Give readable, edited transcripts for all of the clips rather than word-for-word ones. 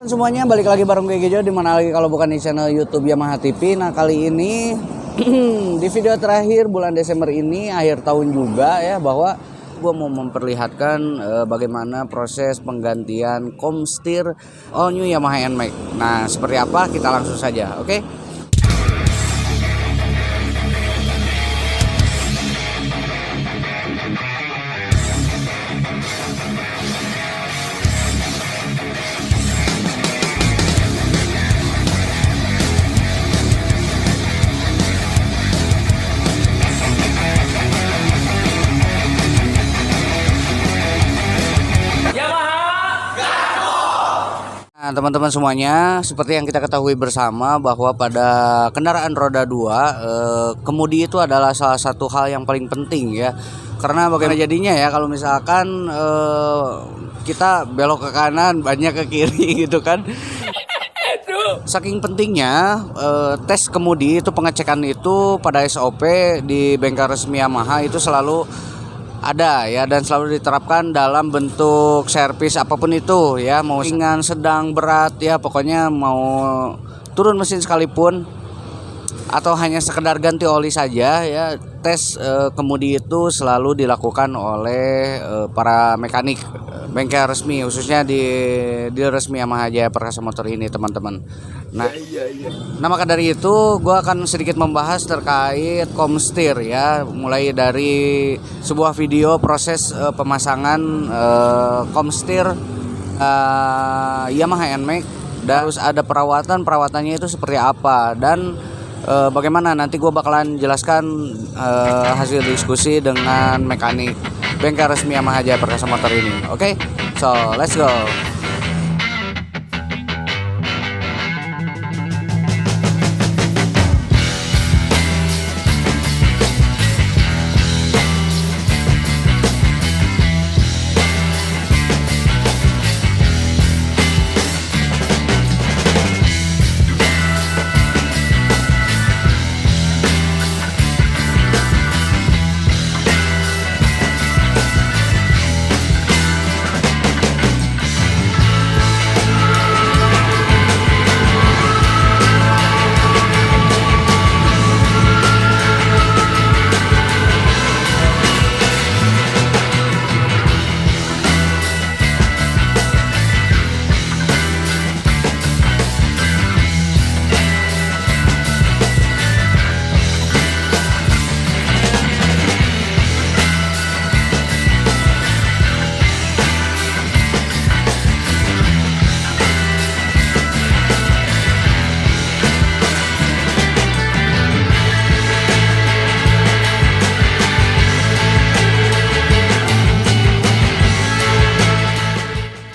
Semuanya balik lagi bareng gue Gejo, dimana lagi kalau bukan di channel YouTube Yamaha TV. Nah kali ini di video terakhir bulan Desember ini, akhir tahun juga ya, bahwa gue mau memperlihatkan bagaimana proses penggantian komstir all new Yamaha NMAX. Nah seperti apa, kita langsung saja, oke? Nah, teman-teman semuanya, seperti yang kita ketahui bersama bahwa pada kendaraan roda 2, kemudi itu adalah salah satu hal yang paling penting ya. Karena bagaimana jadinya ya kalau misalkan kita belok ke kanan, banyak ke kiri gitu kan. Saking pentingnya tes kemudi itu, pengecekan itu pada SOP di bengkel resmi Yamaha itu selalu ada ya, dan selalu diterapkan dalam bentuk servis apapun itu ya, mau ringan, sedang, berat ya, pokoknya mau turun mesin sekalipun atau hanya sekedar ganti oli saja ya, tes kemudi itu selalu dilakukan oleh para mekanik bengkel resmi, khususnya di resmi Yamaha Jaya Perkasa Motor ini teman-teman. Nah maka dari itu gue akan sedikit membahas terkait komstir ya, mulai dari sebuah video proses pemasangan komstir Yamaha NMAX, dan harus ada perawatannya itu seperti apa, dan bagaimana nanti gue bakalan jelaskan hasil diskusi dengan mekanik bengkel resmi Yamaha Jaya Perkasa Motor ini. Oke, so let's go.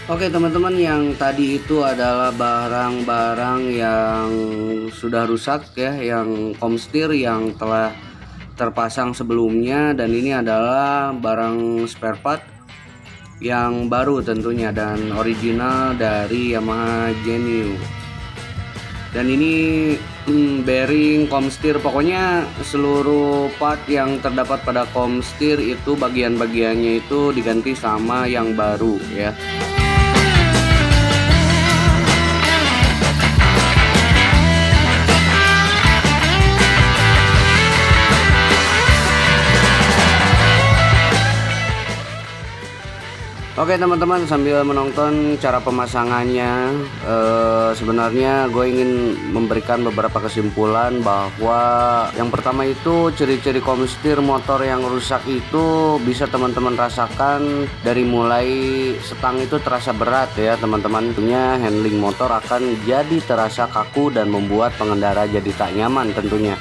Oke teman-teman, yang tadi itu adalah barang-barang yang sudah rusak ya, yang komstir yang telah terpasang sebelumnya, dan ini adalah barang spare part yang baru tentunya dan original dari Yamaha Genio. Dan ini bearing, komstir, pokoknya seluruh part yang terdapat pada komstir itu bagian-bagiannya itu diganti sama yang baru ya. Oke teman-teman, sambil menonton cara pemasangannya, sebenarnya gue ingin memberikan beberapa kesimpulan bahwa yang pertama itu ciri-ciri komstir motor yang rusak itu bisa teman-teman rasakan dari mulai setang itu terasa berat ya teman-teman. Tentunya handling motor akan jadi terasa kaku dan membuat pengendara jadi tak nyaman tentunya.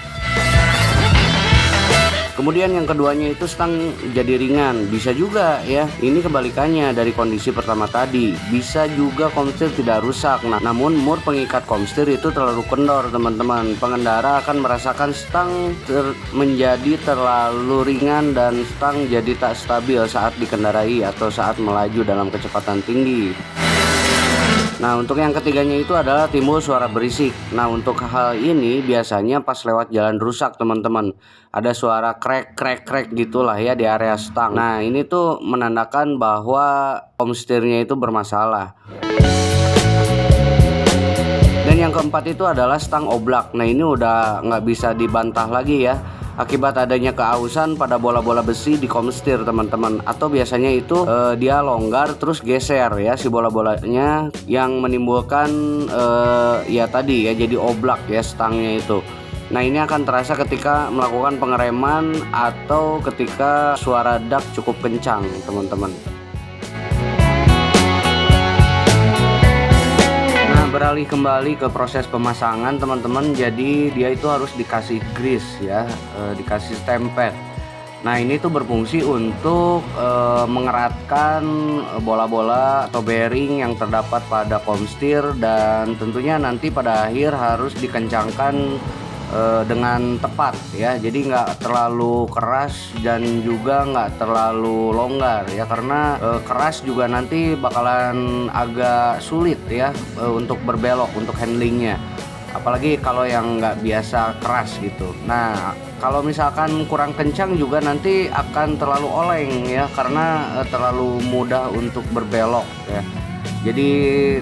Kemudian yang keduanya itu stang jadi ringan, bisa juga ya, ini kebalikannya dari kondisi pertama tadi. Bisa juga komstir tidak rusak, namun mur pengikat komstir itu terlalu kendor teman-teman. Pengendara akan merasakan stang menjadi terlalu ringan dan stang jadi tak stabil saat dikendarai atau saat melaju dalam kecepatan tinggi. Nah untuk yang ketiganya itu adalah timbul suara berisik. Nah untuk hal ini biasanya pas lewat jalan rusak teman-teman, ada suara krek gitulah ya di area stang. Nah ini tuh menandakan bahwa komstirnya itu bermasalah. keempat itu adalah stang oblak. Nah ini udah nggak bisa dibantah lagi ya, akibat adanya keausan pada bola-bola besi di komstir teman-teman. Atau biasanya itu dia longgar terus geser ya si bola-bolanya, yang menimbulkan ya tadi ya jadi oblak ya stangnya itu. Nah ini akan terasa ketika melakukan pengereman atau ketika suara dak cukup kencang teman-teman. Nah beralih kembali ke proses pemasangan teman-teman, jadi dia itu harus dikasih grease ya, dikasih stempet. Nah ini tuh berfungsi untuk mengeratkan bola-bola atau bearing yang terdapat pada komstir, dan tentunya nanti pada akhir harus dikencangkan dengan tepat ya, jadi nggak terlalu keras dan juga nggak terlalu longgar ya, karena keras juga nanti bakalan agak sulit ya untuk berbelok, untuk handlingnya, apalagi kalau yang nggak biasa keras gitu. Nah kalau misalkan kurang kencang juga nanti akan terlalu oleng ya, karena terlalu mudah untuk berbelok ya. Jadi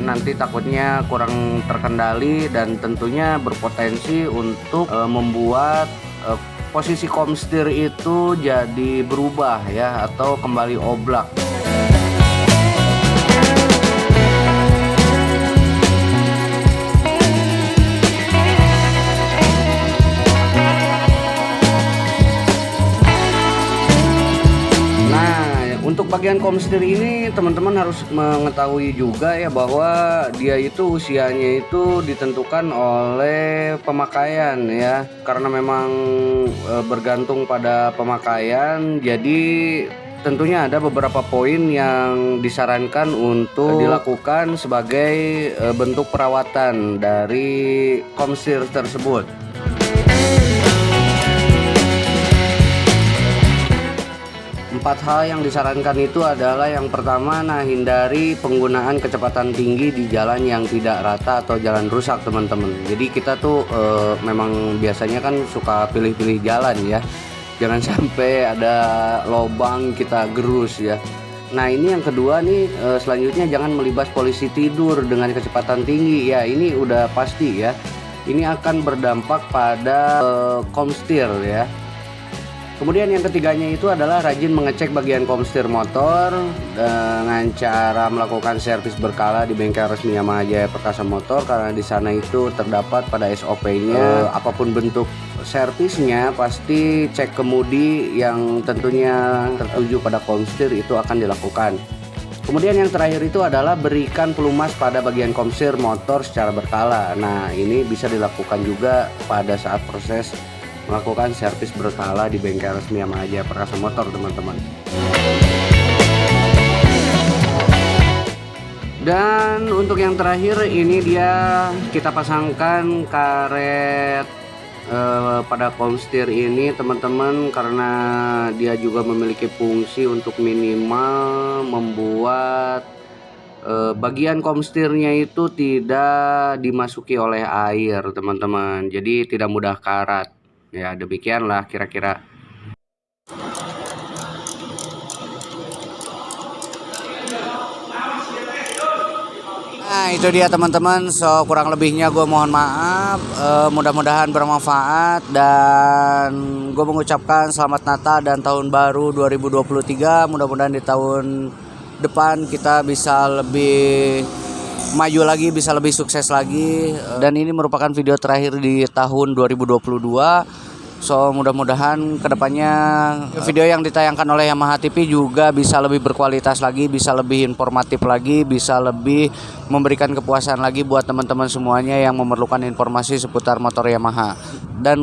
nanti takutnya kurang terkendali dan tentunya berpotensi untuk membuat posisi komstir itu jadi berubah ya, atau kembali oblak. Untuk bagian komstir ini teman-teman harus mengetahui juga ya, bahwa dia itu usianya itu ditentukan oleh pemakaian ya, karena memang bergantung pada pemakaian. Jadi tentunya ada beberapa poin yang disarankan untuk dilakukan sebagai bentuk perawatan dari komstir tersebut. Empat hal yang disarankan itu adalah yang pertama, nah hindari penggunaan kecepatan tinggi di jalan yang tidak rata atau jalan rusak teman-teman. Jadi kita tuh memang biasanya kan suka pilih-pilih jalan ya, jangan sampai ada lobang kita gerus ya. Nah ini yang kedua nih, selanjutnya jangan melibas polisi tidur dengan kecepatan tinggi ya, ini udah pasti ya, ini akan berdampak pada komstir ya. Kemudian yang ketiganya itu adalah rajin mengecek bagian komstir motor dengan cara melakukan servis berkala di bengkel resmi Yamaha Jaya Perkasa Motor, karena di sana itu terdapat pada SOP-nya apapun bentuk servisnya pasti cek kemudi yang tentunya tertuju pada komstir itu akan dilakukan. Kemudian yang terakhir itu adalah berikan pelumas pada bagian komstir motor secara berkala. Nah ini bisa dilakukan juga pada saat proses melakukan servis berkala di bengkel resmi Yamaha Jaya Perkasa Motor teman-teman. Dan untuk yang terakhir ini dia kita pasangkan karet pada komstir ini teman-teman, karena dia juga memiliki fungsi untuk minimal membuat bagian komstirnya itu tidak dimasuki oleh air teman-teman, jadi tidak mudah karat. Ya demikianlah kira-kira. Nah itu dia teman-teman, so kurang lebihnya gue mohon maaf, mudah-mudahan bermanfaat, dan gue mengucapkan selamat Natal dan Tahun Baru 2023. Mudah-mudahan di tahun depan kita bisa lebih maju lagi, bisa lebih sukses lagi. Dan ini merupakan video terakhir di tahun 2022. So mudah-mudahan kedepannya video yang ditayangkan oleh Yamaha TV juga bisa lebih berkualitas lagi, bisa lebih informatif lagi, bisa lebih memberikan kepuasan lagi buat teman-teman semuanya yang memerlukan informasi seputar motor Yamaha. Dan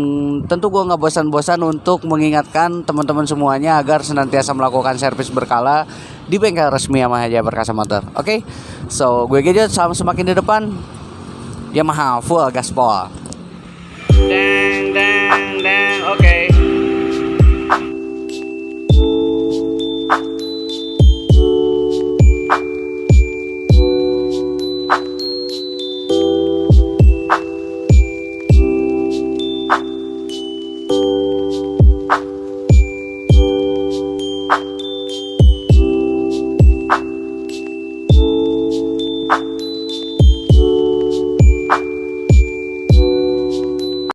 tentu gue nggak bosan-bosan untuk mengingatkan teman-teman semuanya agar senantiasa melakukan servis berkala di bengkel resmi Yamaha Jaya Perkasa Motor. Oke, so gue Gadget, salam semakin di depan, Yamaha full gaspol. Dang dang dang, oke.